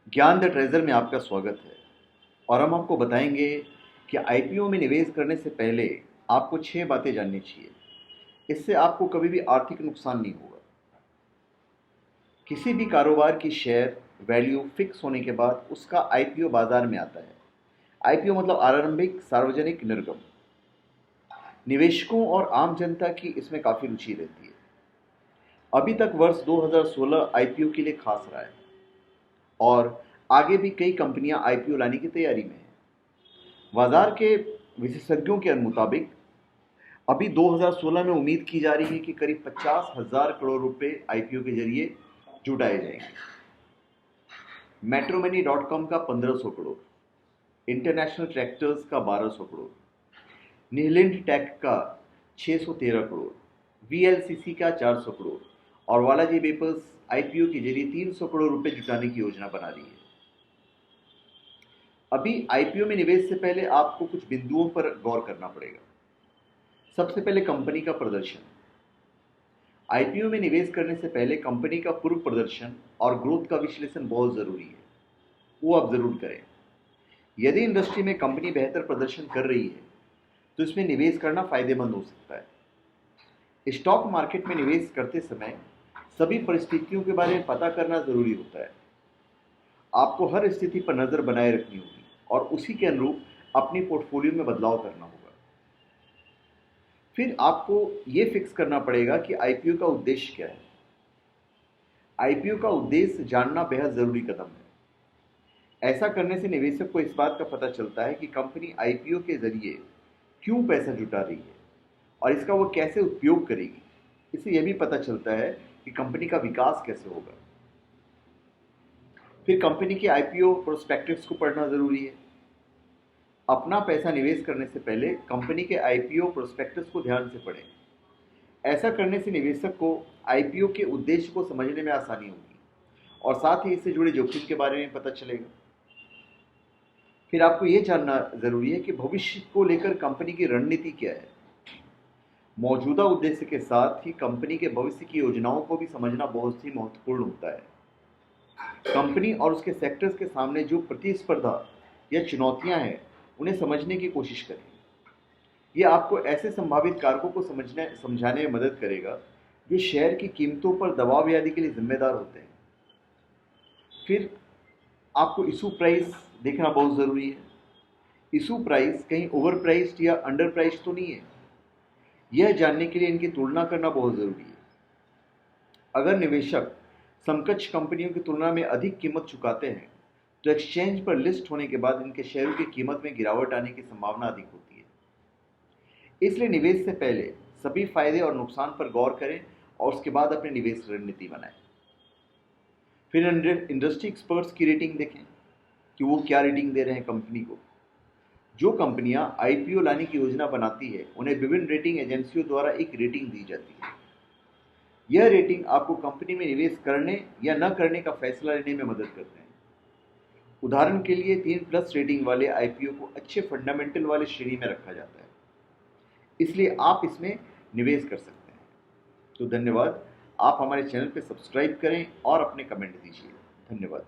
ज्ञान the treasure में आपका स्वागत है। और हम आपको बताएंगे कि आईपीओ में निवेश करने से पहले आपको 6 बातें जाननी चाहिए। इससे आपको कभी भी आर्थिक नुकसान नहीं होगा। किसी भी कारोबार की शेयर वैल्यू फिक्स होने के बाद उसका आईपीओ बाजार में आता है। आईपीओ मतलब आरंभिक सार्वजनिक निर्गम। निवेशकों और आम जनता की इसमें काफ़ी रुचि रहती है। अभी तक वर्ष 2016 आईपीओ के लिए खास रहा है और आगे भी कई कंपनियां आईपीओ लाने की तैयारी में हैं। बाजार के विशेषज्ञों के मुताबिक अभी 2016 में उम्मीद की जा रही है कि करीब 50,000 करोड़ रुपए आईपीओ के जरिए जुटाए जाएंगे। मेट्रोमनी.com का 1500 करोड़, इंटरनेशनल ट्रैक्टर्स का 1200 करोड़, नीलिंड टेक का 613 करोड़, वीएलसीसी का 400 करोड़ और बालाजी वेपर्स आईपीओ के जरिए 300 करोड़ रुपए जुटाने की योजना बना रही है। अभी आईपीओ में निवेश से पहले आपको कुछ बिंदुओं पर गौर करना पड़ेगा। सबसे पहले कंपनी का प्रदर्शन। आईपीओ में निवेश करने से पहले कंपनी का पूर्व प्रदर्शन और ग्रोथ का विश्लेषण बहुत जरूरी है। वो आप जरूर करें। यदि इंडस्ट्री में कंपनी बेहतर प्रदर्शन कर रही है तो इसमें निवेश करना फायदेमंद हो सकता है। स्टॉक मार्केट में निवेश करते समय सभी परिस्थितियों के बारे में पता करना जरूरी होता है। आपको हर स्थिति पर नजर बनाए रखनी होगी और उसी के अनुरूप अपनी पोर्टफोलियो में बदलाव करना होगा। फिर आपको यह फिक्स करना पड़ेगा कि आईपीओ का उद्देश्य क्या है। आईपीओ का उद्देश्य जानना बेहद जरूरी कदम है। ऐसा करने से निवेशक को इस बात का पता चलता है कि कंपनी आईपीओ के जरिए क्यों पैसा जुटा रही है और इसका वो कैसे उपयोग करेगी। इससे यह भी पता चलता है कि कंपनी का विकास कैसे होगा। फिर कंपनी के आईपीओ प्रोस्पेक्टस को पढ़ना जरूरी है। अपना पैसा निवेश करने से पहले कंपनी के आईपीओ प्रोस्पेक्टस को ध्यान से पढ़ें। ऐसा करने से निवेशक को आईपीओ के उद्देश्य को समझने में आसानी होगी और साथ ही इससे जुड़े जोखिम के बारे में पता चलेगा। फिर आपको यह जानना जरूरी है कि भविष्य को लेकर कंपनी की रणनीति क्या है। मौजूदा उद्देश्य के साथ ही कंपनी के भविष्य की योजनाओं को भी समझना बहुत ही महत्वपूर्ण होता है। कंपनी और उसके सेक्टर्स के सामने जो प्रतिस्पर्धा या चुनौतियां हैं उन्हें समझने की कोशिश करें। यह आपको ऐसे संभावित कारकों को समझाने में मदद करेगा जो शेयर की कीमतों पर दबाव आदि के लिए जिम्मेदार होते हैं। फिर आपको इशू प्राइस देखना बहुत ज़रूरी है। इशू प्राइस कहीं ओवर प्राइस्ड या अंडर प्राइस्ड तो नहीं है, यह जानने के लिए इनकी तुलना करना बहुत ज़रूरी है। अगर निवेशक समकक्ष कंपनियों की तुलना में अधिक कीमत चुकाते हैं तो एक्सचेंज पर लिस्ट होने के बाद इनके शेयरों की कीमत में गिरावट आने की संभावना अधिक होती है। इसलिए निवेश से पहले सभी फायदे और नुकसान पर गौर करें और उसके बाद अपनी निवेश रणनीति बनाएं। फिर इंडस्ट्री एक्सपर्ट्स की रेटिंग देखें कि वो क्या रेटिंग दे रहे हैं कंपनी को। जो कंपनियां आईपीओ लाने की योजना बनाती है उन्हें विभिन्न रेटिंग एजेंसियों द्वारा एक रेटिंग दी जाती है। यह रेटिंग आपको कंपनी में निवेश करने या न करने का फैसला लेने में मदद करते हैं। उदाहरण के लिए 3+ रेटिंग वाले आईपीओ को अच्छे फंडामेंटल वाले श्रेणी में रखा जाता है, इसलिए आप इसमें निवेश कर सकते हैं। तो धन्यवाद। आप हमारे चैनल पर सब्सक्राइब करें और अपने कमेंट दीजिए। धन्यवाद।